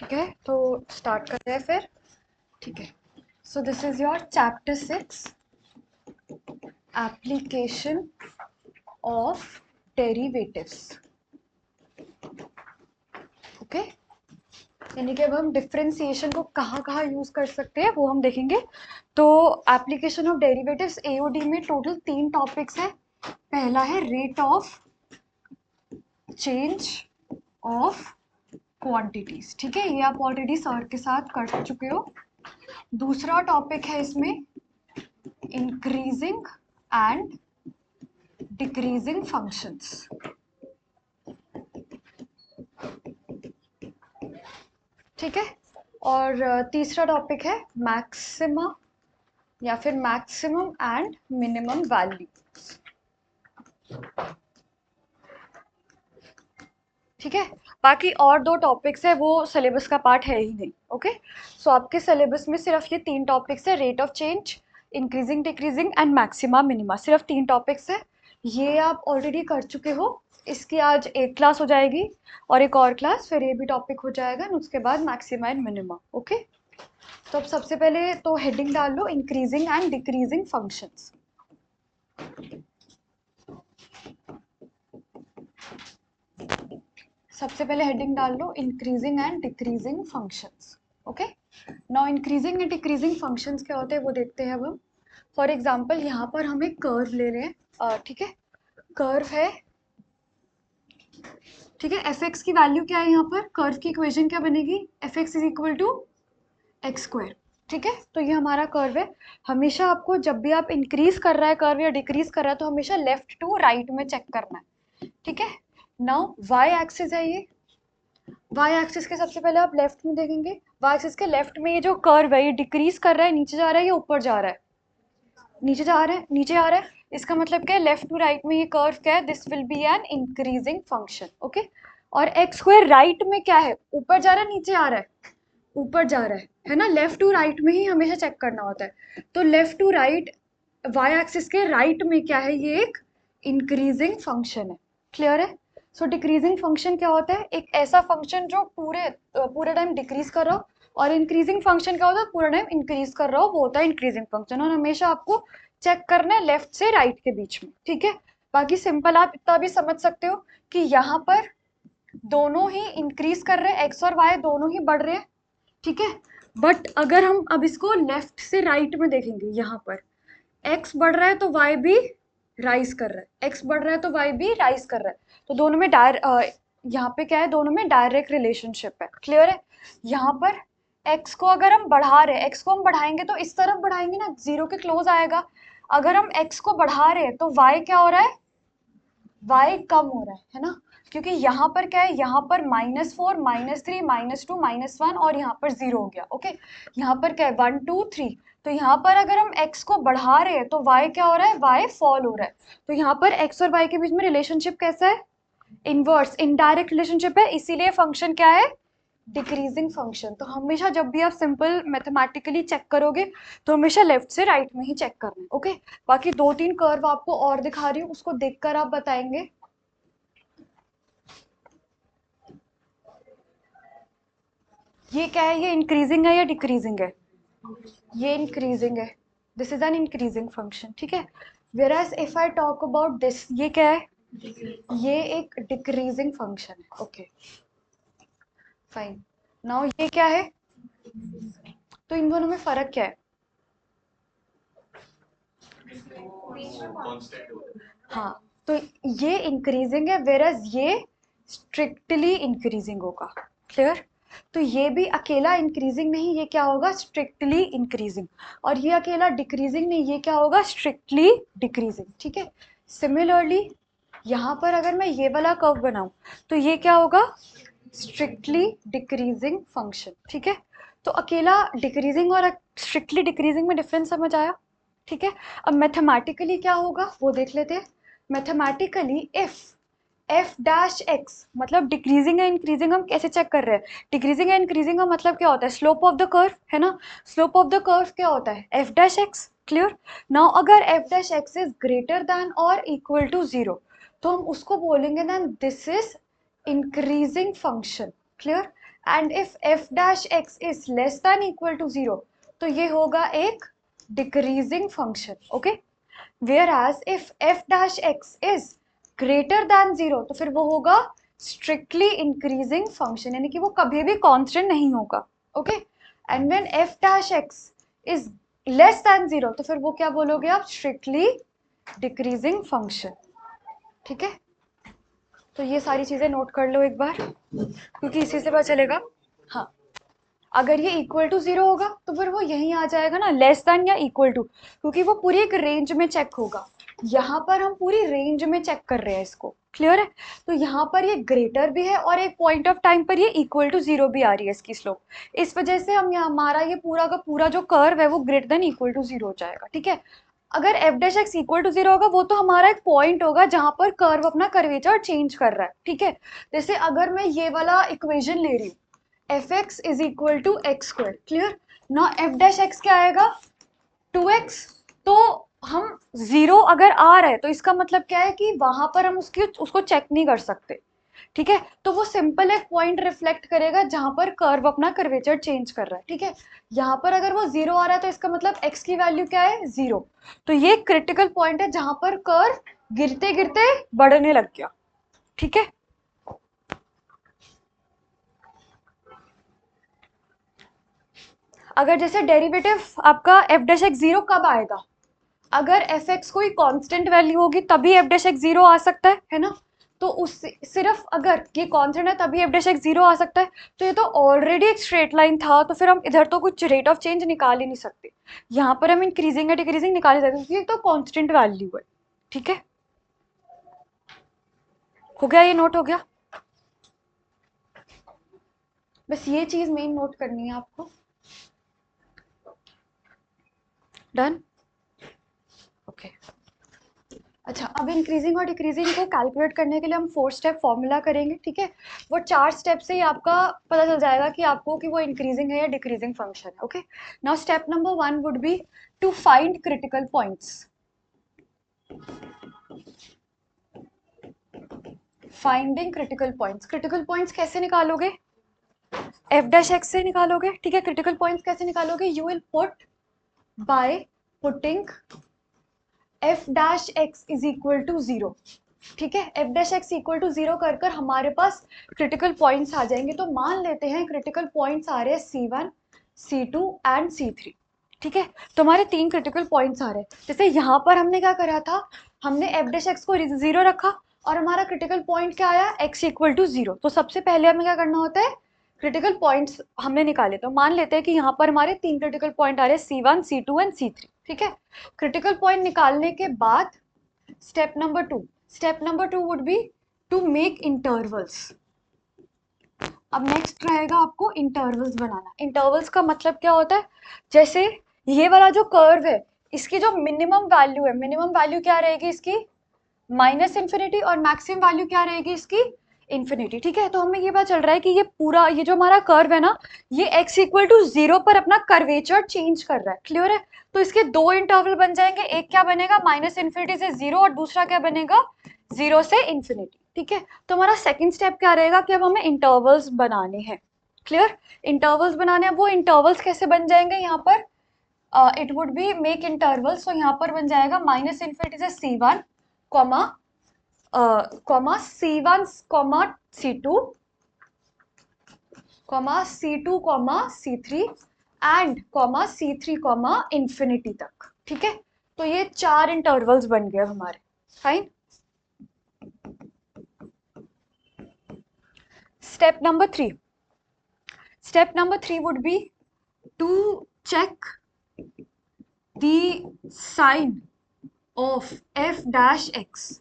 ठीक है, तो स्टार्ट करते हैं फिर। ठीक है, so this is your chapter 6, application of derivatives. Okay, यानी कि अब हम डिफरेंशिएशन को कहाँ कहाँ यूज कर सकते हैं वो हम देखेंगे। तो एप्लीकेशन ऑफ डेरिवेटिव्स एओडी में टोटल 3 टॉपिक्स है। पहला है rate of change of quantities. ठीक है, ये आप ऑलरेडी सर के साथ कर चुके हो। दूसरा टॉपिक है इसमें इंक्रीजिंग एंड डिक्रीजिंग फंक्शंस। ठीक है, और तीसरा टॉपिक है मैक्सिमा या फिर मैक्सिमम एंड मिनिमम वैल्यू। ठीक है, बाकी और 2 टॉपिक्स है वो सिलेबस का पार्ट है ही नहीं। ओके, सो आपके सिलेबस में सिर्फ ये 3 टॉपिक्स है, rate of change, increasing decreasing and maxima minima. सिर्फ 3 टॉपिक्स है, ये आप ऑलरेडी कर चुके हो। इसकी आज एक क्लास हो जाएगी और एक और क्लास, फिर ये भी टॉपिक हो जाएगा, उसके बाद मैक्सिमा एंड मिनिमा। ओके, तो अब सबसे पहले तो हेडिंग डाल लो इंक्रीजिंग एंड डिक्रीजिंग फंक्शंस। सबसे पहले हेडिंग डाल लो increasing and decreasing functions. Okay, now increasing and decreasing functions क्या होते हैं वो देखते हैं अब हम। फॉर एग्जांपल यहाँ पर हम एक कर्व ले रहे हैं। ठीक है, कर्व है। ठीक है, एफ एक्स की वैल्यू क्या है यहाँ पर, कर्व की इक्वेशन क्या बनेगी, F x is equal to X square. ठीक है, तो ये हमारा कर्व है। हमेशा आपको जब भी आप इंक्रीज कर रहा है कर्व या डिक्रीज कर रहा है तो हमेशा लेफ्ट टू राइट में चेक करना है। ठीक है, नाउ वाई एक्सिस है ये, वाई एक्सिस के सबसे पहले आप लेफ्ट में देखेंगे, वाई एक्सिस के लेफ्ट में ये जो कर्व है ये डिक्रीज कर रहा है, नीचे जा रहा है या ऊपर जा रहा है, नीचे जा रहा है, नीचे आ रहा है। इसका मतलब क्या है, लेफ्ट टू राइट में ये कर्व क्या है, this will be an increasing function. Okay, और एक्स स्क्वायर राइट में क्या है, ऊपर जा रहा है नीचे आ रहा है, ऊपर जा रहा है ना। लेफ्ट टू राइट में ही हमेशा चेक करना होता है। तो left to right Y axis के राइट में क्या है, ये एक इंक्रीजिंग फंक्शन है। क्लियर है। सो डिक्रीजिंग फंक्शन क्या होता है, एक ऐसा फंक्शन जो पूरे टाइम डिक्रीज कर रहा हो, और इंक्रीजिंग फंक्शन क्या होता है, पूरा टाइम इंक्रीज कर रहा हो, वो होता है इंक्रीजिंग फंक्शन। और हमेशा आपको चेक करना है लेफ्ट से राइट के बीच में। ठीक है, बाकी सिंपल आप इतना भी समझ सकते हो कि यहाँ पर दोनों ही इंक्रीज कर रहे हैं, एक्स और वाई दोनों ही बढ़ रहे हैं। ठीक है, बट अगर हम अब इसको लेफ्ट से राइट में देखेंगे, यहाँ पर एक्स बढ़ रहा है तो वाई भी राइज कर रहा है, एक्स बढ़ रहा है तो वाई भी राइज कर रहा है। तो दोनों में यहाँ पे क्या है, दोनों में डायरेक्ट रिलेशनशिप है। क्लियर है। यहाँ पर एक्स को अगर हम बढ़ा रहे हैं, एक्स को हम बढ़ाएंगे तो इस तरफ बढ़ाएंगे ना, जीरो के क्लोज आएगा। अगर हम एक्स को बढ़ा रहे हैं तो वाई क्या हो रहा है, वाई कम हो रहा है ना, क्योंकि यहाँ पर क्या है, यहाँ पर -4 -3 -2 -1 और यहाँ पर 0 हो गया। ओके, यहाँ पर क्या है 1 2 3। तो यहाँ पर अगर हम x को बढ़ा रहे हैं तो y क्या हो रहा है, y फॉल हो रहा है। तो यहाँ पर x और y के बीच में रिलेशनशिप कैसा है, इनवर्स इनडायरेक्ट रिलेशनशिप है, इसीलिए फंक्शन क्या है, डिक्रीजिंग फंक्शन। तो हमेशा जब भी आप सिंपल मैथमेटिकली चेक करोगे तो हमेशा लेफ्ट से राइट में ही चेक करना है। ओके, बाकी 2-3 कर्व आपको और दिखा रही हूँ, उसको देखकर आप बताएंगे। ये क्या है, ये इंक्रीजिंग है या डिक्रीजिंग है, ये इंक्रीजिंग है, this is an increasing function. ठीक है, whereas if I talk about this, ये क्या है, ये एक डिक्रीजिंग फंक्शन है। ओके फाइन, नाउ ये क्या है, तो इन दोनों में फर्क क्या है, हाँ, तो ये इंक्रीजिंग है वेयरएज ये स्ट्रिक्टली इंक्रीजिंग होगा। क्लियर। तो ये भी अकेला इंक्रीजिंग नहीं, ये क्या होगा, स्ट्रिक्टली इंक्रीजिंग। और ये अकेला डिक्रीजिंग नहीं, ये क्या होगा, स्ट्रिक्टली डिक्रीजिंग। ठीक है, सिमिलरली यहाँ पर अगर मैं ये वाला कर्व बनाऊं तो ये क्या होगा, स्ट्रिक्टली डिक्रीजिंग फंक्शन। ठीक है, तो अकेला डिक्रीजिंग और स्ट्रिक्टली डिक्रीजिंग में डिफरेंस समझ आया। ठीक है, अब मैथमेटिकली क्या होगा वो देख लेते हैं। Mathematically if F dash x, मतलब डिक्रीजिंग है इंक्रीजिंग हम कैसे चेक कर रहे हैं, डिक्रीजिंग है इंक्रीजिंग का मतलब क्या होता है, स्लोप ऑफ द कर्व है ना, स्लोप ऑफ द कर्व क्या होता है, F dash x. Clear. Now अगर F dash x is greater than और इक्वल टू 0 तो हम उसको बोलेंगे then this is increasing function. Clear. And if F dash x is less than equal to 0 तो ये होगा एक decreasing function, okay. Whereas if F dash x is greater than 0 तो फिर वो होगा स्ट्रिक्टली इंक्रीजिंग फंक्शन, यानी कि वो कभी भी कांस्टेंट नहीं होगा, okay. And when F dash x is less then 0 तो फिर वो क्या बोलोगे आप, स्ट्रिक्टली डिक्रीजिंग फंक्शन, ठीक है। तो ये सारी चीजें नोट कर लो एक बार, क्योंकि इसी से पता चलेगा। हाँ, अगर ये इक्वल टू 0 होगा तो फिर वो यहीं आ जाएगा ना, लेस देन या इक्वल टू, क्योंकि वो पूरी एक रेंज में चेक होगा। यहाँ पर हम पूरी रेंज में चेक कर रहे हैं इसको, क्लियर है। तो यहाँ पर ये ग्रेटर भी है और एक पॉइंट ऑफ टाइम पर ये इक्वल टू 0 भी आ रही है इसकी स्लोप। इस वजह से हम यहाँ, हमारा ये पूरा का पूरा जो कर्व है वो ग्रेटर देन इक्वल टू 0 हो जाएगा, ठीक है। अगर F dash X equal to 0 होगा वो तो हमारा एक पॉइंट होगा जहां पर कर्व अपना कर्वेचर चेंज कर रहा है, ठीक है। जैसे अगर मैं ये वाला इक्वेशन ले रही हूँ, F x is equal to X square, clear ना। एफ डैश एक्स क्या आएगा, 2x। तो हम 0 अगर आ रहा है तो इसका मतलब क्या है कि वहां पर हम उसको चेक नहीं कर सकते, ठीक है। तो वो सिंपल एक पॉइंट रिफ्लेक्ट करेगा जहां पर कर्व अपना कर्वेचर चेंज कर रहा है, ठीक है। यहाँ पर अगर वो 0 आ रहा है तो इसका मतलब x की वैल्यू क्या है, 0। तो ये क्रिटिकल पॉइंट है जहां पर कर्व गिरते गिरते बढ़ने लग गया, ठीक है। अगर जैसे डेरिवेटिव आपका एफ डैश एक्स 0 कब आएगा, अगर एफ एक्स कोई कांस्टेंट वैल्यू होगी तभी एफ डैश एक्स 0 आ सकता है ना। तो उस सिर्फ अगर ये कांस्टेंट है तभी एफ डैश एक्स 0 आ सकता है। तो ये तो ऑलरेडी एक स्ट्रेट लाइन था, तो फिर हम इधर तो कुछ रेट ऑफ चेंज निकाल ही नहीं सकते। यहाँ पर हम इंक्रीजिंग या डिक्रीजिंग निकाल ही सकते क्योंकि तो कांस्टेंट वैल्यू है, ठीक है। हो गया, ये नोट हो गया। बस ये चीज मेन नोट करनी है आपको। Done, okay. अच्छा, अब इंक्रीजिंग और डिक्रीजिंग को कैलकुलेट करने के लिए हम 4 स्टेप फॉर्मूला करेंगे, ठीक है। वो 4 स्टेप से ही आपका पता चल जाएगा कि आपको कि वो इंक्रीजिंग है या डिक्रीजिंग फंक्शन है, okay. Now step number 1 would be to find critical points. Finding critical points, critical points कैसे निकालोगे, एफ डैश एक्स से निकालोगे, ठीक है। क्रिटिकल पॉइंट्स कैसे निकालोगे, you will put by putting F dash x is equal to 0, ठीक है। F dash X equal to 0 कर कर हमारे पास क्रिटिकल पॉइंट्स आ जाएंगे। तो मान लेते हैं क्रिटिकल पॉइंट्स आ रहे हैं C1, C2 एंड C3, ठीक है। तो हमारे 3 क्रिटिकल पॉइंट्स आ रहे हैं। जैसे यहाँ पर हमने क्या करा था, हमने एफ डैश एक्स को 0 रखा और हमारा क्रिटिकल पॉइंट क्या आया, x इक्वल टू 0। तो सबसे पहले हमें क्या करना होता है, क्रिटिकल पॉइंट्स हमने निकाले। तो मान लेते हैं कि यहाँ पर हमारे 3 क्रिटिकल पॉइंट आ रहे हैं C1, C2 एंड C3, ठीक है। क्रिटिकल पॉइंट निकालने के बाद step number two would be to make intervals. अब नेक्स्ट रहेगा आपको इंटरवल्स बनाना। इंटरवल्स का मतलब क्या होता है, जैसे ये वाला जो कर्व है इसकी जो मिनिमम वैल्यू है, मिनिमम वैल्यू क्या रहेगी इसकी, माइनस इन्फिनिटी, और मैक्सिमम वैल्यू क्या रहेगी इसकी, इन्फिनिटी, ठीक है। तो हमें ये पता चल रहा है कि ये पूरा ये जो हमारा कर्व है ना, ये x इक्वल टू 0 पर अपना कर्वेचर चेंज कर रहा है, क्लियर है। तो इसके 2 इंटरवल बन जाएंगे, एक क्या बनेगा माइनस इन्फिनिटी से 0 और दूसरा क्या बनेगा 0 से इन्फिनिटी, ठीक है। तो हमारा सेकंड स्टेप क्या रहेगा कि अब हमें इंटरवल्स बनाने हैं, क्लियर। इंटरवल्स बनाने हैं, वो इंटरवल्स कैसे बन जाएंगे, यहाँ पर it would be make intervals. तो यहाँ पर बन जाएगा माइनस इन्फिनिटी से C1 comma C1 comma C2 comma C2 comma C3 and comma C3 comma infinity तक, ठीक है। तो ये 4 इंटरवल्स बन गए हमारे, fine. Step number 3 would be to check the sign of F dash X,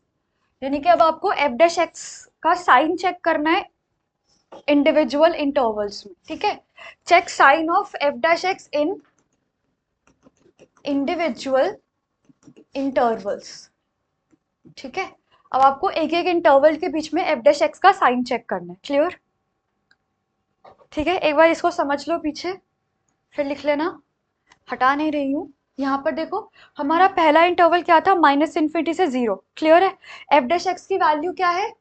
यानी कि अब आपको एफ डैश एक्स का साइन चेक करना है इंडिविजुअल इंटरवल्स में, ठीक है। Check sign of F dash X in individual intervals, ठीक है। अब आपको एक एक इंटरवल के बीच में एफ डैश एक्स का साइन चेक करना है, क्लियर, ठीक है। एक बार इसको समझ लो पीछे, फिर लिख लेना, हटा नहीं रही हूँ। यहाँ पर देखो हमारा पहला इंटरवल क्या था, माइनस इन्फिनिटी से 0, क्लियर है। एफ डैश एक्स की वैल्यू क्या है,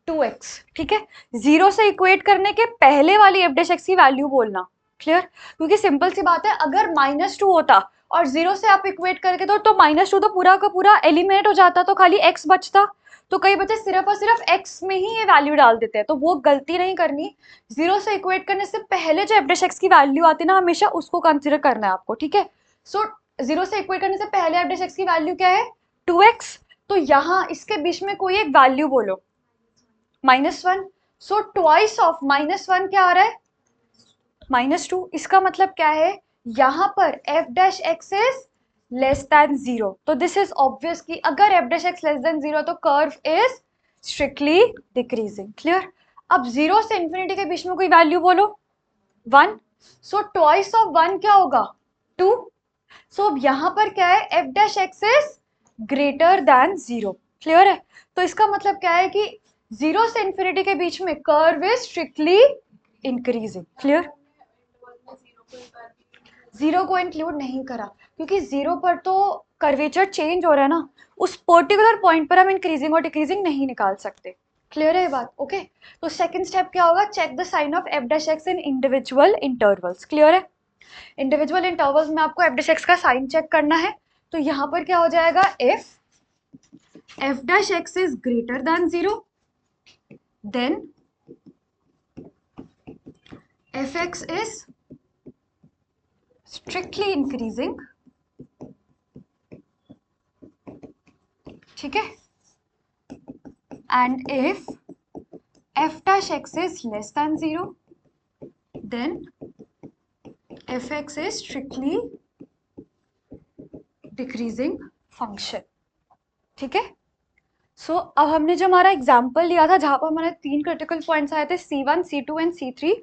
2x, ठीक है। 0 से इक्वेट करने के पहले वाली एफ डैश एक्स की वैल्यू बोलना, क्लियर। क्योंकि सिंपल सी बात है, अगर -2 होता और 0 से आप इक्वेट करके तो -2 तो पूरा का पूरा एलिमिनेट हो जाता, तो खाली x बचता। तो कई बच्चे सिर्फ और सिर्फ x में ही ये वैल्यू डाल देते हैं, तो वो गलती नहीं करनी। 0 से इक्वेट करने से पहले जो एफ डैश एक्स की वैल्यू आती है ना, हमेशा उसको कंसिडर करना है आपको, ठीक है। सो 0 से इक्वेट करने से पहले एफ डैश एक्स की वैल्यू क्या है, 2x। तो यहाँ इसके बीच में कोई एक वैल्यू बोलो, -1। सो ट्वाइस ऑफ -1 क्या आ रहा है, -2। इसका मतलब क्या है, यहां पर f dash x is less then 0। तो दिस इज ऑब्वियस कि अगर f dash x less than 0 तो curve is strictly decreasing, clear. अब 0 से इंफिनिटी के बीच में कोई वैल्यू बोलो, 1। सो ट्वाइस ऑफ 1 क्या होगा, 2। सो अब यहां पर क्या है, f dash x is greater than 0, clear है। तो इसका मतलब क्या है कि 0 से इंफिनिटी के बीच में curve is strictly increasing, clear. 0 को इंक्लूड नहीं करा क्योंकि 0 पर तो कर्वेचर चेंज हो रहा है ना, उस पर्टिकुलर पॉइंट पर हम इंक्रीजिंग और डिक्रीजिंग नहीं निकाल सकते, क्लियर है ये बात, ओके। तो सेकंड स्टेप क्या होगा, check the sign of F dash X in individual intervals, clear है। इंडिविजुअल इंटरवल्स में आपको एफ डैश एक्स का साइन चेक करना है। तो यहाँ पर क्या हो जाएगा, if F dash x is greater than 0 then F x is strictly increasing, ठीक है। and if f dash x is less than 0 then fx is strictly decreasing function, ठीक है। सो अब हमने जो हमारा एग्जाम्पल लिया था जहां पर हमारे 3 क्रिटिकल पॉइंट्स आए थे C1, C2 एंड C3,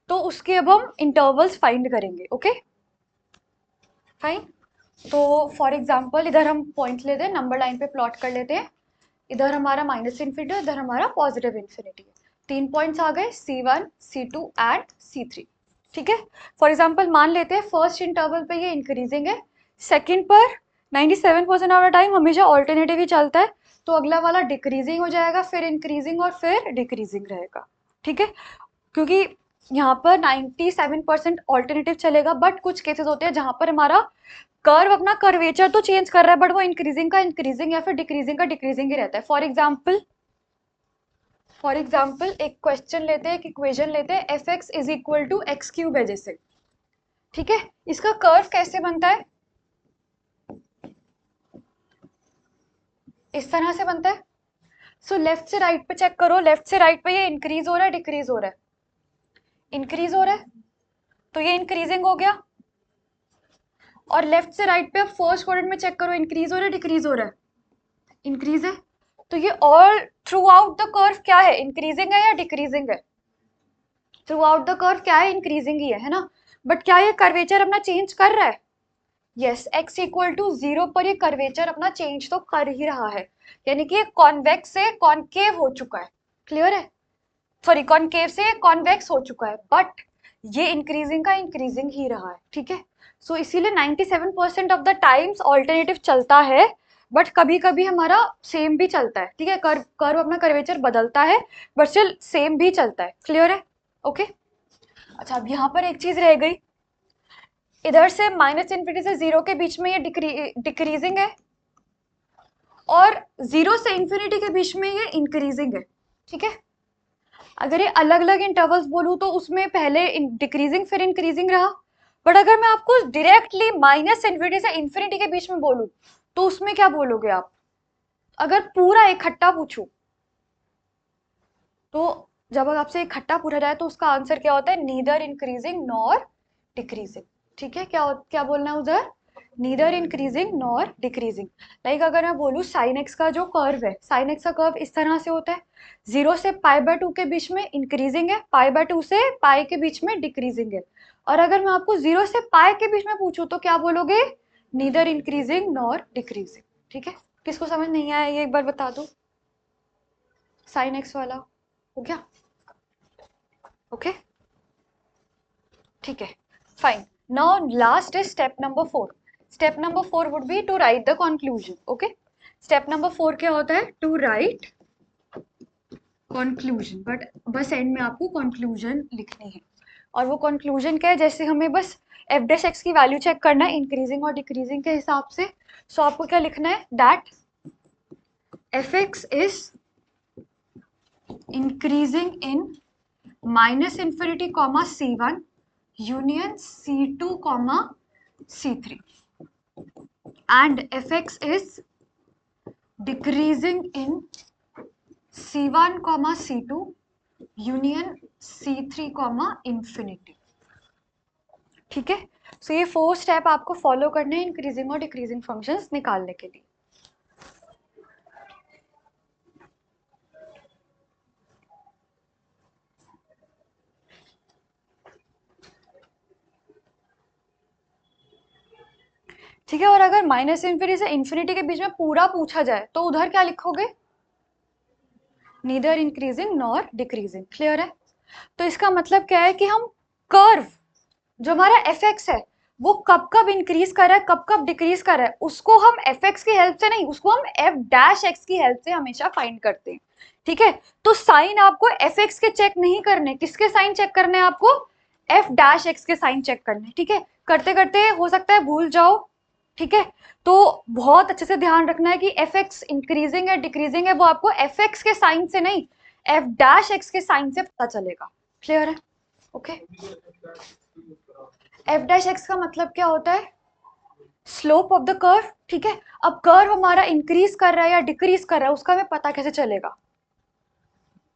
तो उसके अब हम इंटरवल्स फाइंड करेंगे, ओके फाइन। तो फॉर एग्जाम्पल इधर हम पॉइंट लेते हैं, नंबर लाइन पे प्लॉट कर लेते हैं। इधर हमारा -∞, इधर हमारा पॉजिटिव इन्फिनिटी है। 3 पॉइंट्स आ गए, C1, C2 एंड C3, ठीक है। फॉर एग्जाम्पल मान लेते हैं फर्स्ट इंटरवल पे ये इंक्रीजिंग है, सेकंड पर 97% ऑफ द टाइम हमेशा ऑल्टरनेटिव ही चलता है, तो अगला वाला डिक्रीजिंग हो जाएगा, फिर इंक्रीजिंग और फिर डिक्रीजिंग रहेगा, ठीक है। क्योंकि यहाँ पर 97% ऑल्टरनेटिव चलेगा, बट कुछ केसेस होते हैं जहां पर हमारा कर्व अपना कर्वेचर तो चेंज कर रहा है, बट वो इंक्रीजिंग का इंक्रीजिंग या फिर डिक्रीजिंग का डिक्रीजिंग ही रहता है। फॉर एग्जाम्पल एक क्वेश्चन लेते हैं, एक इक्वेशन लेते हैं, F x is equal to X cube है जैसे, ठीक है। इसका कर्व कैसे बनता है, इस तरह से बनता है। सो लेफ्ट से राइट पे चेक करो, लेफ्ट से राइट पे ये इंक्रीज हो रहा है, डिक्रीज हो रहा है, इंक्रीज हो रहा है, तो ये इंक्रीजिंग हो गया। और लेफ्ट से राइट पे अब फर्स्ट क्वाड्रेंट में चेक करो, इंक्रीज हो रहा है, डिक्रीज हो रहा है, इंक्रीज है। तो ये all through out the curve क्या है, इंक्रीजिंग है या डिक्रीजिंग है, थ्रू आउट द कर्व क्या है, इंक्रीजिंग ही है ना। बट क्या ये कर्वेचर अपना चेंज कर रहा है, यस, x इक्वल टू 0 पर ये कर्वेचर अपना चेंज तो कर ही रहा है, यानी कि ये कॉन्वेक्स से कॉन्केव हो चुका है, क्लियर है। सॉरी, कॉन्केव से कॉन्वेक्स हो चुका है, बट ये इंक्रीजिंग का इंक्रीजिंग ही रहा है, ठीक है। सो इसीलिए 97% ऑफ द टाइम्स ऑल्टरनेटिव चलता है, बट कभी कभी हमारा सेम भी चलता है, ठीक है। कर्व अपना कर्वेचर बदलता है, बट स्टिल सेम भी चलता है, क्लियर है, ओके। अच्छा, अब यहाँ पर एक चीज रह गई, इधर से -∞ से 0 के बीच में ये डिक्रीजिंग है, और 0 से इंफिनिटी के बीच में ये इंक्रीजिंग है, ठीक है। अगर ये अलग अलग इंटरवल्स बोलूं तो उसमें पहले डिक्रीजिंग फिर इंक्रीजिंग रहा, बट अगर मैं आपको डायरेक्टली -∞ से इंफिनिटी के बीच में बोलूं तो उसमें क्या बोलोगे आप, अगर पूरा इकट्ठा पूछूं तो जब आपसे इकट्ठा पूछा जाए तो उसका आंसर क्या होता है, नीदर इंक्रीजिंग नॉर डिक्रीजिंग, ठीक है। क्या क्या बोलना है उधर, neither increasing nor decreasing. Like अगर मैं बोलूँ साइन एक्स का जो कर्व है, साइन एक्स का कर्व इस तरह से होता है, 0 से π/2 के बीच में इंक्रीजिंग है, π/2 से π के बीच में डिक्रीजिंग है। और अगर मैं आपको 0 से π के बीच में पूछूं तो क्या बोलोगे, नीदर इंक्रीजिंग नॉर डिक्रीजिंग, ठीक है। किसको समझ नहीं आया ये एक बार बता दो, साइन एक्स वाला हो गया, ओके ठीक है fine. Now last is step number 4। Step number 4 would be to write the conclusion, okay. Step number 4 क्या होता है, टू राइट कंक्लूजन, बट बस एंड में आपको कंक्लूजन लिखनी है। और वो कंक्लूजन क्या है, जैसे हमें बस एफ डैश एक्स की वैल्यू चेक करना है इंक्रीजिंग और डिक्रीजिंग के हिसाब से। सो आपको क्या लिखना है, that F x is increasing in minus infinity comma C1 union C2 comma C3 and fx is decreasing in C1 comma C2 union C3 comma infinity. ठीक है, सो ये 4 स्टेप आपको फॉलो करने हैं इंक्रीजिंग और डिक्रीजिंग फंक्शंस निकालने के लिए। ठीक है, और अगर माइनस इन्फिनिटी से इन्फिनिटी के बीच में पूरा पूछा जाए तो उधर क्या लिखोगे, neither increasing nor decreasing. Clear है? तो इसका मतलब क्या है कि हम कर्व जो हमारा एफ एक्स है वो कब कब इंक्रीज कर रहा है कब कब डिक्रीज कर रहा है, उसको हम एफ एक्स की हेल्प से नहीं, उसको हम एफ डैश एक्स की हेल्प से हमेशा फाइंड करते हैं। ठीक है, तो साइन आपको एफ एक्स के चेक नहीं करने, किसके साइन चेक करने हैं आपको, एफ डैश एक्स के साइन चेक करने। ठीक है, करते करते हो सकता है भूल जाओ। ठीक है, तो बहुत अच्छे से ध्यान रखना है कि एफ एक्स इंक्रीजिंग है डिक्रीजिंग है वो आपको एफ एक्स के साइन से नहीं, एफ डैश एक्स के साइन से पता चलेगा। क्लियर है? ओके, एफ डैश एक्स का मतलब क्या होता है, स्लोप ऑफ द कर्व। ठीक है, अब कर्व हमारा इंक्रीज कर रहा है या डिक्रीज कर रहा है उसका हमें पता कैसे चलेगा,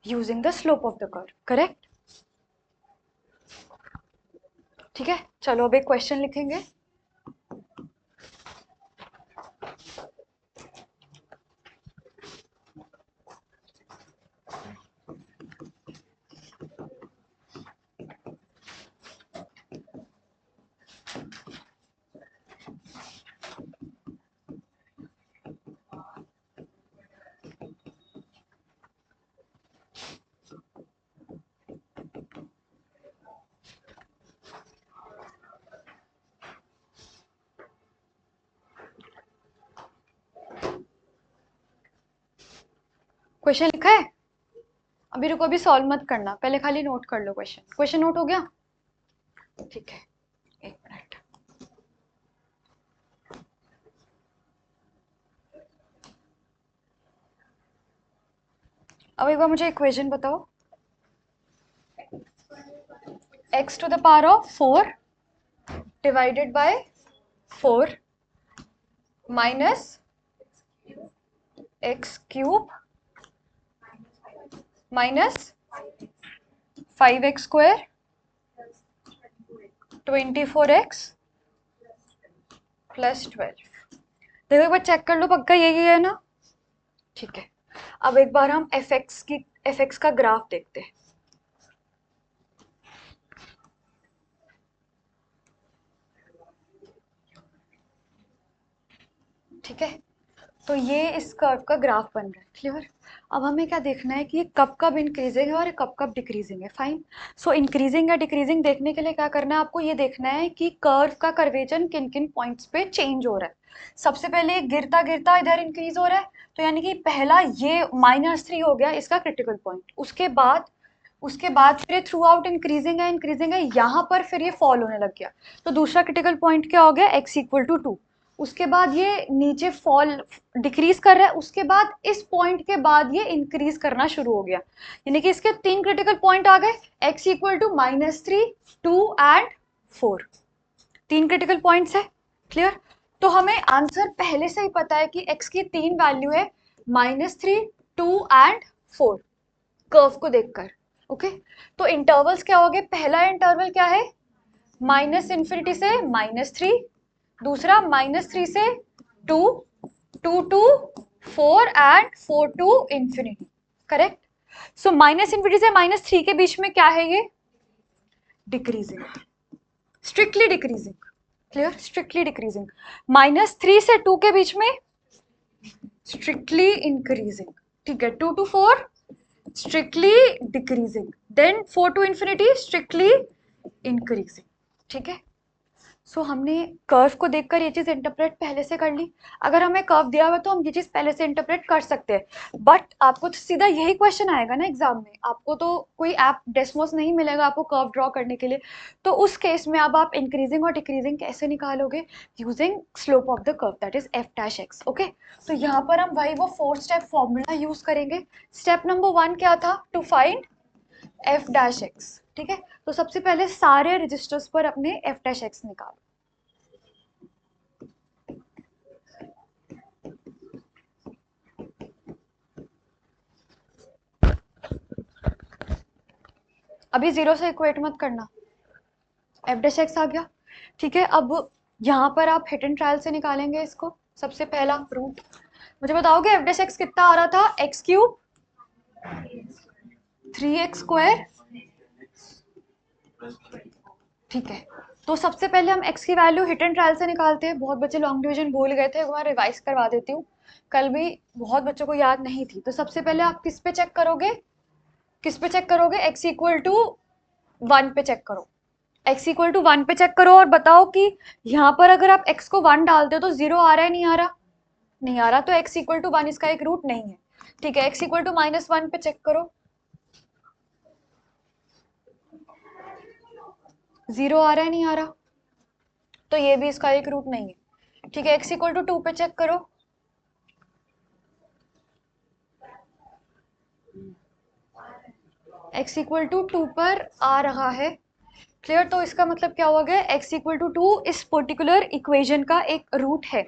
using the slope of the curve. Correct? ठीक है, चलो अब एक क्वेश्चन लिखेंगे। क्वेश्चन लिखा है? अभी रुको, अभी सॉल्व मत करना, पहले खाली नोट कर लो क्वेश्चन। क्वेश्चन नोट हो गया? ठीक है, एक मिनट। अब एक बार मुझे इक्वेशन बताओ, x to the power of 4 divided by 4 minus x cube minus 5x square 24x plus 12। देखो एक बार चेक कर लो, पक्का यही है ना? ठीक है, अब एक बार हम एफ एक्स का ग्राफ देखते हैं। ठीक है, तो ये इस कर्व का ग्राफ बन रहा है। क्लियर? अब हमें क्या देखना है कि ये कब कब इंक्रीजिंग है और कब कब डिक्रीजिंग है। फाइन, सो इंक्रीजिंग या डिक्रीजिंग देखने के लिए क्या करना है आपको, ये देखना है कि कर्व का कर्वेचर किन किन पॉइंट्स पे चेंज हो रहा है। सबसे पहले गिरता गिरता इधर इंक्रीज हो रहा है, तो यानी कि पहला ये -3 हो गया इसका क्रिटिकल पॉइंट। उसके बाद फिर थ्रू आउट इंक्रीजिंग है यहाँ पर फिर ये फॉल होने लग गया, तो दूसरा क्रिटिकल पॉइंट क्या हो गया, x इक्वल टू 2। उसके बाद ये नीचे फॉल डिक्रीज कर रहा है, उसके बाद इस पॉइंट के बाद ये इंक्रीज करना शुरू हो गया, यानी कि इसके 3 क्रिटिकल पॉइंट आ गए, x equal to -3, 2 and 4। 3 critical points है। क्लियर? तो हमें आंसर पहले से ही पता है कि x की 3 वैल्यू है, -3, 2 एंड 4 कर्व को देखकर। ओके, तो इंटरवल्स क्या हो गए, पहला इंटरवल क्या है, -∞ से -3, दूसरा -3 से 2, 2 to 4 and 4 to infinity. Correct? So -∞ से -3 के बीच में क्या है, ये decreasing, strictly decreasing. Clear? Strictly decreasing. -3 से 2 के बीच में स्ट्रिक्टली इंक्रीजिंग। ठीक है, 2 to 4 strictly decreasing, then 4 to infinity strictly increasing। ठीक है, सो हमने कर्व को देखकर ये चीज़ इंटरप्रेट पहले से कर ली। अगर हमें कर्व दिया हुआ तो हम ये चीज़ पहले से इंटरप्रेट कर सकते हैं, बट आपको तो सीधा यही क्वेश्चन आएगा ना एग्जाम में, आपको तो कोई ऐप डेस्मोस नहीं मिलेगा आपको कर्व ड्रॉ करने के लिए। तो उस केस में अब आप इंक्रीजिंग और डिक्रीजिंग कैसे निकालोगे? Using slope of the curve, that is F dash X. Okay, तो यहाँ पर हम वही वो 4 स्टेप फॉर्मूला यूज करेंगे। स्टेप नंबर 1 क्या था? To find F dash X. ठीक है, तो सबसे पहले सारे रजिस्टर्स पर अपने एफ डैश एक्स निकालो। अभी 0 से इक्वेट मत करना, एफ डैश एक्स आ गया। ठीक है, अब यहाँ पर आप हिट एंड ट्रायल से निकालेंगे इसको। सबसे पहला रूट मुझे बताओगे एफ डैश एक्स कितना आ रहा था? X cube 3x square. ठीक है, तो सबसे पहले हम x की वैल्यू हिट एंड ट्रायल से निकालते हैं। बहुत बच्चे लॉन्ग डिवीजन भूल गए थे, मैं रिवाइज करवा देती हूँ, कल भी बहुत बच्चों को याद नहीं थी। तो सबसे पहले आप किस पे चेक करोगे? किस पे चेक करोगे? x इक्वल टू 1 पे चेक करो। x इक्वल टू 1 पे चेक करो और बताओ कि यहाँ पर अगर आप x को 1 डालते हो तो 0 आ रहा है, नहीं आ रहा? नहीं आ रहा, तो x इक्वल टू 1 इसका एक रूट नहीं है। ठीक है, x इक्वल टू -1 पे चेक करो, 0 आ रहा है, नहीं आ रहा? तो ये भी इसका एक रूट नहीं है। ठीक है, x इक्वल टू 2 पे चेक करो, x इक्वल टू 2 पर आ रहा है। क्लियर? तो इसका मतलब क्या हुआ गया? x इक्वल टू 2 इस पर्टिकुलर इक्वेशन का एक रूट है।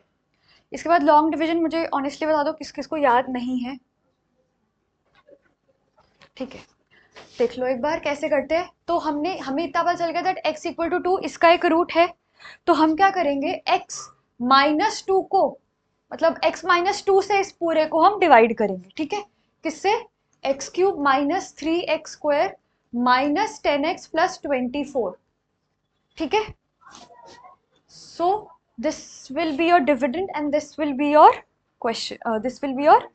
इसके बाद लॉन्ग डिवीजन मुझे ऑनेस्टली बता दो किस किस को याद नहीं है। ठीक है, देख लो एक बार कैसे करते हैं। तो हमें इतना पता चल गया दैट x इक्वल टू 2 इसका एक रूट है। तो हम क्या करेंगे? x माइनस 2 को, मतलब x माइनस 2 से इस पूरे को हम डिवाइड करेंगे। ठीक है, किससे? X cube minus 3x square minus 10x plus 24। ठीक है, so this will be your dividend and this will be your question, this will be your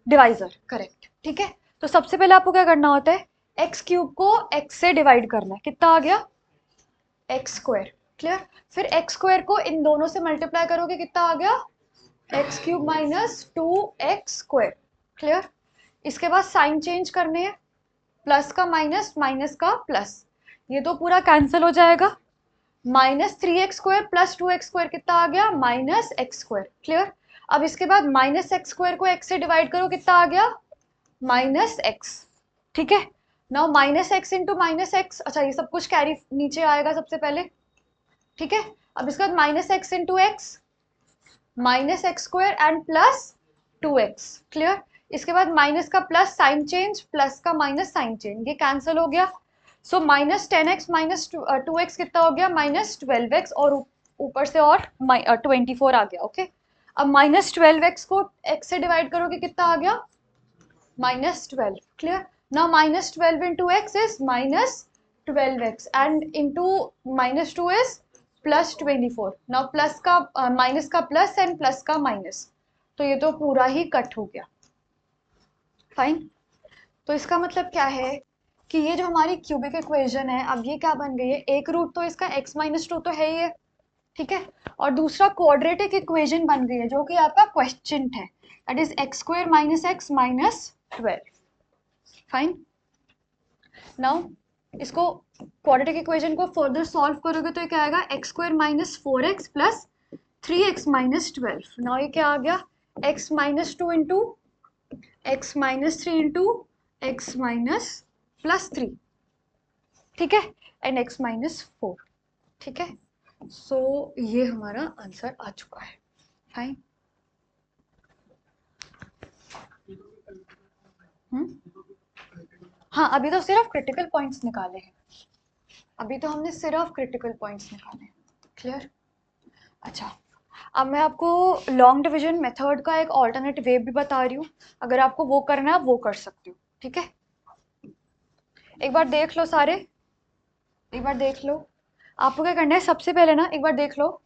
divisor. Correct. ठीक है, तो सबसे पहले आपको क्या करना होता है? एक्स क्यूब को x से डिवाइड करना है। कितना आ गया? X square. क्लियर? फिर एक्स स्क्वायर को इन दोनों से मल्टीप्लाई करोगे, कितना आ गया? X cube minus 2x square. Clear? इसके बाद साइन चेंज करने हैं, प्लस का माइनस, माइनस का प्लस, ये तो पूरा कैंसिल हो जाएगा। -3x² प्लस 2x² कितना आ गया? -x²। क्लियर? अब इसके बाद -x² को x से डिवाइड करो, कितना आ गया? -x। ठीक है, नाउ -x इंटू -x, अच्छा ये सब कुछ कैरी नीचे आएगा सबसे पहले। ठीक है, अब इसके बाद -x into x -x² and plus 2x। Clear? इसके बाद माइनस का प्लस साइन चेंज, प्लस का माइनस साइन चेंज, ये कैंसिल हो गया। सो -10x माइनस 2x कितना हो गया? -12x, और ऊपर से और 24 आ गया। ओके, अब -12x को x से डिवाइड करोगे, कितना आ गया? -12। Clear? Now -12 into x is -12x and into -2 is +24। Now plus का माइनस का प्लस एंड प्लस का माइनस, तो ये तो पूरा ही कट हो गया। फाइन, तो इसका मतलब क्या है कि ये जो हमारी क्यूबिक इक्वेशन है, अब ये क्या बन गई है? एक रूट तो इसका x माइनस 2 तो है ही है। ठीक है, और दूसरा क्वाड्रेटिक इक्वेशन बन गई है जो कि आपका क्वेश्चन है, that is x² minus x minus 12। Fine, now इसको क्वाड्रेटिक इक्वेशन को फर्दर सॉल्व करोगे तो ये क्या आएगा? x² minus 4x plus 3x minus 12। Now ये क्या आ गया? x minus 2 into x minus 3 into x minus plus 3। ठीक है, एंड x माइनस 4। ठीक है, सो ये हमारा आंसर आ चुका है। फाइन, हाँ अभी तो सिर्फ क्रिटिकल पॉइंट्स निकाले हैं, अभी तो हमने सिर्फ क्रिटिकल पॉइंट्स निकाले हैं। क्लियर? अच्छा, अब मैं आपको लॉन्ग डिवीजन मेथड का एक ऑल्टरनेट वे भी बता रही हूँ, अगर आपको वो करना है आप वो कर सकते हो। ठीक है, एक बार देख लो सारे, एक बार देख लो। आपको क्या करना है? सबसे पहले ना एक बार देख लो,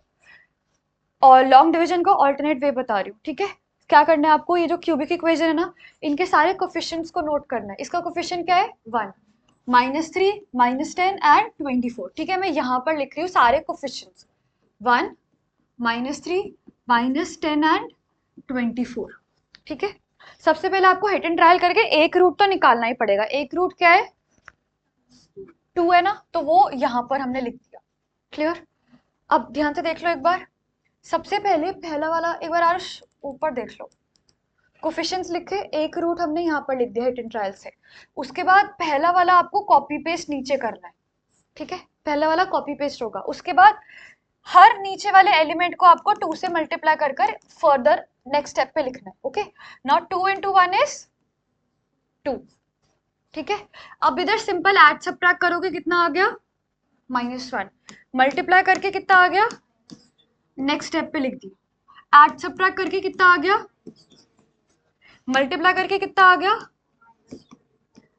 और लॉन्ग डिवीजन का ऑल्टरनेट वे बता रही हूँ। ठीक है, क्या करना है आपको? ये जो क्यूबिक इक्वेशन है ना, इनके सारे कोफिशिएंट्स को नोट करना है। इसका कोफिशिएंट क्या है? 1, -3, -10 एंड 24। ठीक है, मैं यहाँ पर लिख रही हूँ सारे कोफिशिएंट्स। 1, -3, -10 एंड 24। ठीक है, सबसे पहले आपको हिट एंड ट्रायल करके एक रूट तो निकालना ही पड़ेगा। एक रूट क्या है? 2 है ना, तो वो यहां पर हमने लिख दिया। क्लियर? अब ध्यान से देख लो एक बार। सबसे पहले पहला वाला एक बार आरुष ऊपर देख लो, कोफिशिएंट्स लिखे, एक रूट हमने यहाँ पर लिख दिया हिट एंड ट्रायल से। उसके बाद पहला वाला आपको कॉपी पेस्ट नीचे करना है। ठीक है, पहला वाला कॉपी पेस्ट होगा। उसके बाद हर नीचे वाले एलिमेंट को आपको 2 से मल्टीप्लाई कर कर फर्दर नेक्स्ट स्टेप पे लिखना है। Okay, now 2 into 1 is 2। ठीक है, अब इधर सिंपल ऐड सबट्रैक्ट करोगे, कितना आ गया? -1। मल्टीप्लाई करके कितना आ गया? नेक्स्ट स्टेप पे लिख दिया। ऐड सबट्रैक्ट करके कितना आ गया? मल्टीप्लाई करके कितना आ गया?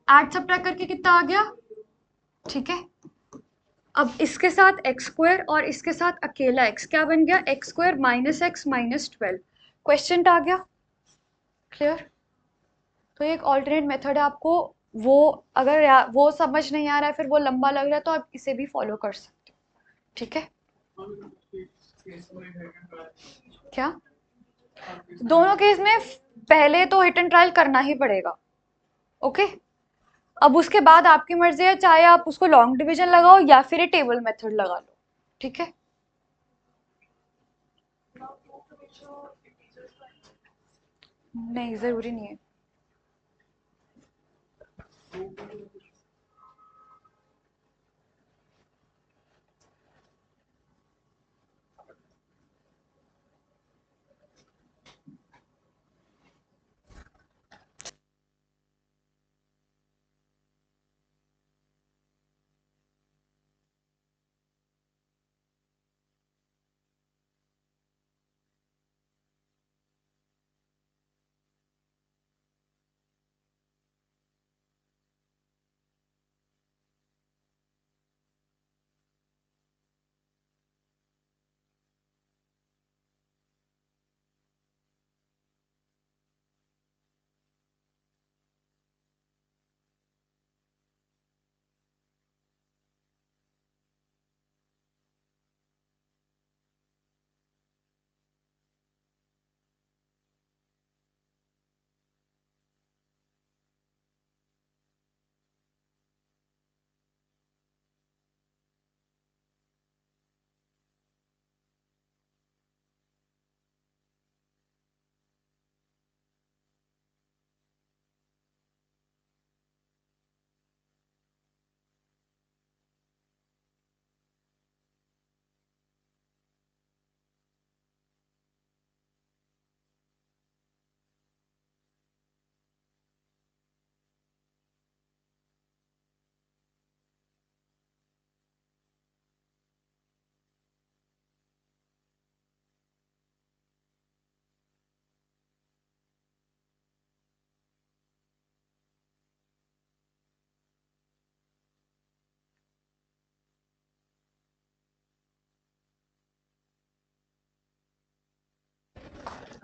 ऐड सबट्रैक्ट करके कितना आ गया? ठीक है, अब इसके साथ एक्स स्क्वायर और इसके साथ अकेला एक्स, क्या बन गया? X square -x -12। क्वेश्चन आ गया। क्लियर? तो एक ऑल्टरनेट मेथड है आपको, वो अगर वो समझ नहीं आ रहा है, फिर वो लंबा लग रहा है, तो आप इसे भी फॉलो कर सकते हो। ठीक है, क्या दोनों केस में पहले तो हिट एंड ट्रायल करना ही पड़ेगा। ओके, अब उसके बाद आपकी मर्जी है, चाहे आप उसको लॉन्ग डिवीजन लगाओ या फिर टेबल मेथड लगा लो। ठीक है, नहीं जरूरी नहीं है।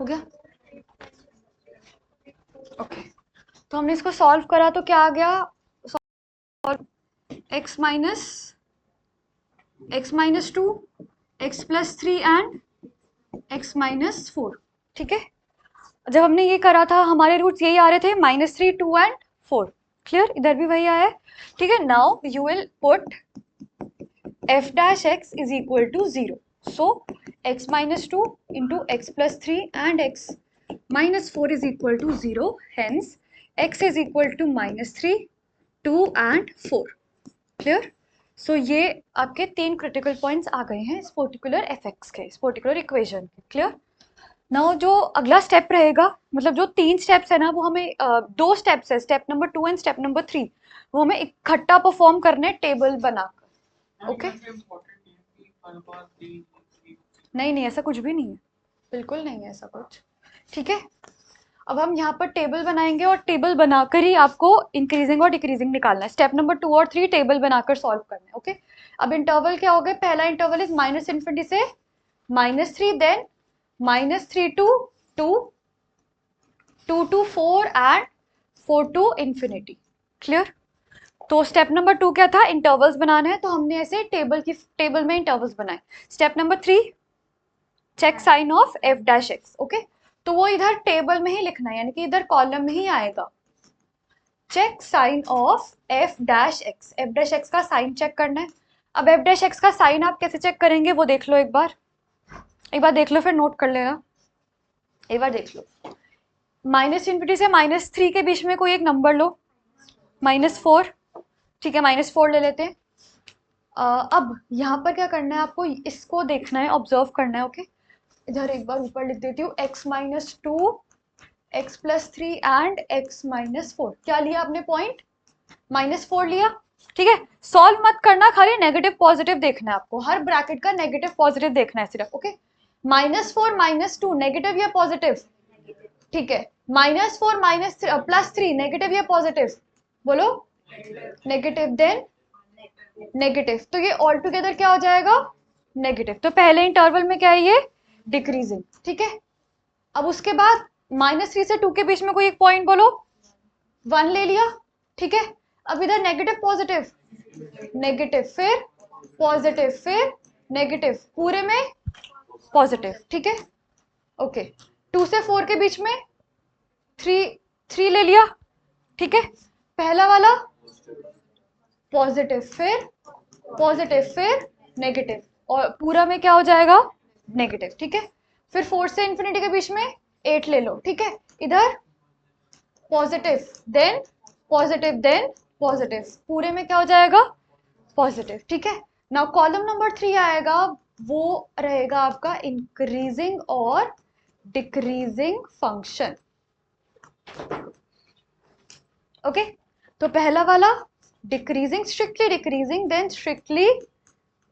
हो गया? ओके, तो हमने इसको सॉल्व करा तो क्या आ गया? x -2, x +3 and x -4। ठीक है, जब हमने ये करा था हमारे रूट्स यही आ रहे थे, -3, 2 एंड 4। क्लियर? इधर भी वही आया है। ठीक है, now you will put f' is equal to 0. So x -2 into x +3 and x -4 is equal to 0. Hence x is equal to -3, 2 and 4. Clear? सो ये आपके 3 क्रिटिकल पॉइंट्स आ गए हैं इस पर्टिकुलर fx के, इस पर्टिकुलर इक्वेशन के। क्लियर? नाउ जो अगला स्टेप रहेगा, मतलब जो 3 स्टेप्स है ना, वो हमें 2 स्टेप्स है, step number 2 and step number 3, वो हमें इकट्ठा परफॉर्म करने टेबल बनाकर। ओके, नहीं नहीं, ऐसा कुछ भी नहीं है, बिल्कुल नहीं है ऐसा कुछ। ठीक है, अब हम यहाँ पर टेबल बनाएंगे और टेबल बनाकर ही आपको इंक्रीजिंग और डिक्रीजिंग निकालना है। स्टेप नंबर 2 और 3 टेबल बनाकर सॉल्व करना है। ओके, अब इंटरवल क्या हो गए? पहला इंटरवल इज -∞ से -3, then -3 to 2, 2 to 4 and 4 to ∞। Clear? तो स्टेप नंबर 2 क्या था, इंटरवल्स बनाना है, तो हमने ऐसे टेबल में इंटरवल्स बनाए। Step number 3 check sign of F dash X. Okay, तो वो इधर टेबल में ही लिखना है, यानी कि इधर कॉलम में ही आएगा। Check sign of F dash X, F dash X का साइन चेक करना है। अब एफ डैश एक्स का साइन आप कैसे चेक करेंगे वो देख लो, एक बार देख लो, फिर नोट कर लेना। एक बार देख लो, -∞ से -3 के बीच में कोई एक नंबर लो, -4, ठीक है, -4 ले लेते हैं। अब यहाँ पर क्या करना है आपको, इसको देखना है, ऑब्जर्व करना है। ओके, इधर एक बार ऊपर लिख देती हूँ, x-2 x+3 एंड x-4। क्या लिया आपने पॉइंट, -4 लिया, ठीक है। सॉल्व मत करना, खाली नेगेटिव पॉजिटिव देखना है आपको, हर ब्रैकेट का नेगेटिव पॉजिटिव देखना है सिर्फ। ओके, -4 -2 नेगेटिव या पॉजिटिव, ठीक है। -4 +3 नेगेटिव या पॉजिटिव, बोलो नेगेटिव, देन नेगेटिव, तो ये ऑल टुगेदर क्या हो जाएगा, नेगेटिव। तो पहले इंटरवल में क्या है, ये डिक्रीजिंग, ठीक है। अब उसके बाद -3 से 2 के बीच में कोई एक पॉइंट बोलो, 1 ले लिया, ठीक है। अब इधर नेगेटिव पॉजिटिव, नेगेटिव फिर पॉजिटिव फिर नेगेटिव, पूरे में पॉजिटिव, ठीक है। ओके, 2 से 4 के बीच में 3 ले लिया, ठीक है। पहला वाला पॉजिटिव फिर नेगेटिव, और पूरा में क्या हो जाएगा, नेगेटिव, ठीक है। फिर 4 से इंफिनिटी के बीच में 8 ले लो, ठीक है। इधर positive then positive then positive, पूरे में क्या हो जाएगा, पॉजिटिव, ठीक है। नाउ कॉलम नंबर 3 आएगा, वो रहेगा आपका इंक्रीजिंग और डिक्रीजिंग फंक्शन। ओके, तो पहला वाला decreasing, strictly decreasing, then strictly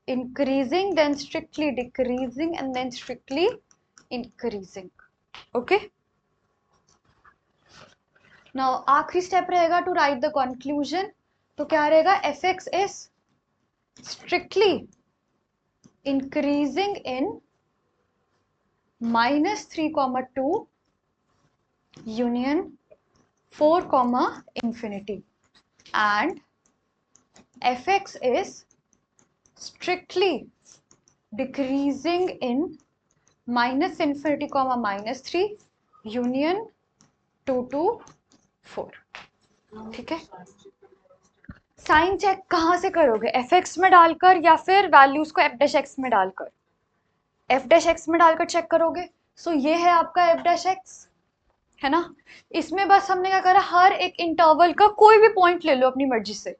increasing, then strictly decreasing, and then strictly increasing. Okay, now आखिरी स्टेप रहेगा टू राइट द कंक्लूजन। तो क्या रहेगा, fx is strictly increasing in -3, 2 union 4, infinity, and fx is strictly decreasing in -∞, -3 union 2 to 4, ठीक है। Sign check कहाँ से करोगे, एफ एक्स में डालकर या फिर वैल्यूज को एफ डैश एक्स में डालकर, एफ डैश एक्स में डालकर चेक करोगे। सो ये है आपका एफ डैश एक्स, है ना। इसमें बस हमने क्या करा, हर एक इंटरवल का कोई भी पॉइंट ले लो अपनी मर्जी से,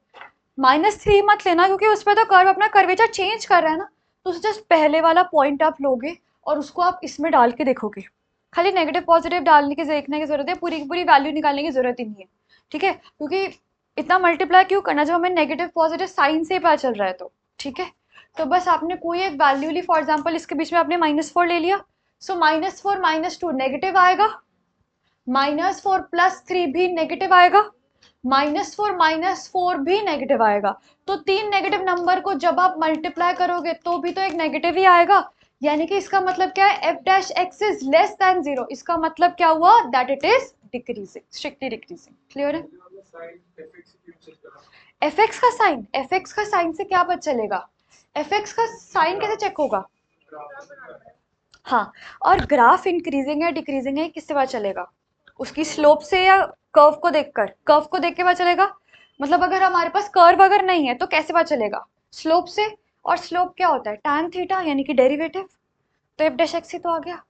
-3 मत लेना क्योंकि उस पर तो कर्व अपना कर्वेचर चेंज कर रहा है ना, तो जस्ट पहले वाला पॉइंट आप लोगे और उसको आप इसमें डाल के देखोगे। खाली नेगेटिव पॉजिटिव डालने की देखने की जरूरत है, पूरी की पूरी वैल्यू निकालने की जरूरत ही नहीं है, ठीक है। क्योंकि इतना मल्टीप्लाई क्यों करना जब हमें नेगेटिव पॉजिटिव साइन से पता चल रहा है, तो ठीक है। तो बस आपने कोई एक वैल्यू ली, फॉर एग्जाम्पल इसके बीच में आपने -4 ले लिया, सो -4 -2 नेगेटिव आएगा, -4 +3 भी नेगेटिव आएगा, -4 भी नेगेटिव आएगा। तो 3 नेगेटिव नंबर को जब आप मल्टीप्लाई करोगे तो भी तो एक नेगेटिव ही आएगा, यानी कि इसका मतलब क्या है, F dash x is less then 0, इसका मतलब क्या हुआ, that it is decreasing, strictly decreasing. Clear है। एफ एक्स का साइन से क्या पता चलेगा, एफ एक्स का साइन कैसे चेक होगा, हाँ, और ग्राफ इंक्रीजिंग है डिक्रीजिंग है किससे पता चलेगा, उसकी स्लोप से या कर्व को देखकर, कर्व को देख के पता चलेगा। मतलब अगर हमारे पास कर्व अगर नहीं है तो कैसे पता चलेगा, स्लोप से, और स्लोप क्या होता है, tan थीटा, यानी कि डेरिवेटिव। तो एफ डैश एक्स ही तो आ गया,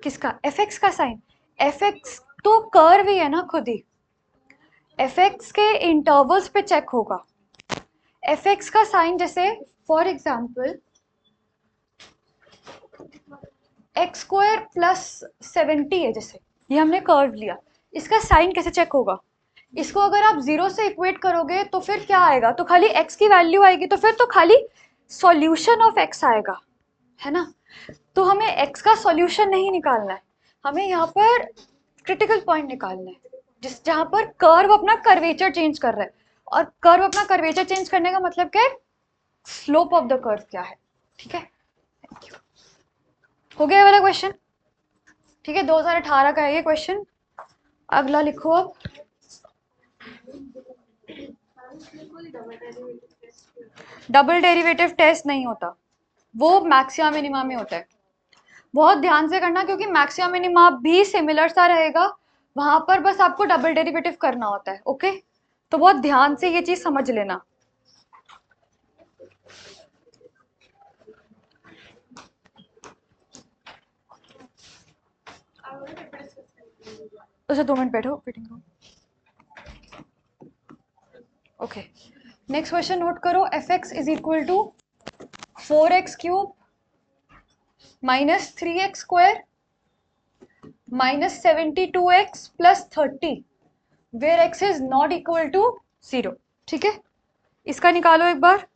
किसका, एफ एक्स का साइन। एफ एक्स तो कर्व ही है ना खुद ही, एफ एक्स के इंटरवल्स पे चेक होगा। एफ एक्स का साइन जैसे फॉर एग्जाम्पल x² + 70 है, जैसे ये हमने कर्व लिया, इसका साइन कैसे चेक होगा, इसको अगर आप 0 से इक्वेट करोगे तो फिर क्या आएगा, तो खाली x की वैल्यू आएगी, तो फिर तो खाली सॉल्यूशन ऑफ x आएगा, है ना। तो हमें x का सॉल्यूशन नहीं निकालना है, हमें यहाँ पर क्रिटिकल पॉइंट निकालना है, जहाँ पर कर्व अपना कर्वेचर चेंज कर रहा है, और कर्व अपना कर्वेचर चेंज करने का मतलब क्या है, स्लोप ऑफ द कर्व क्या है, ठीक है। थैंक यू, हो गया वाला क्वेश्चन, ठीक है। 2018 का है ये क्वेश्चन। अगला लिखो अब, डबल डेरिवेटिव टेस्ट नहीं होता, वो मैक्सिमा मिनिमा में होता है। बहुत ध्यान से करना, क्योंकि मैक्सिमा मिनिमा भी सिमिलर सा रहेगा, वहां पर बस आपको डबल डेरिवेटिव करना होता है। ओके, तो बहुत ध्यान से ये चीज समझ लेना। अच्छा 2 मिनट बैठो, fitting room. Okay, next question note करो। F x is equal to 4x cube minus 3x square minus 72x plus 30 where x is not equal to 0। ठीक है, इसका निकालो एक बार।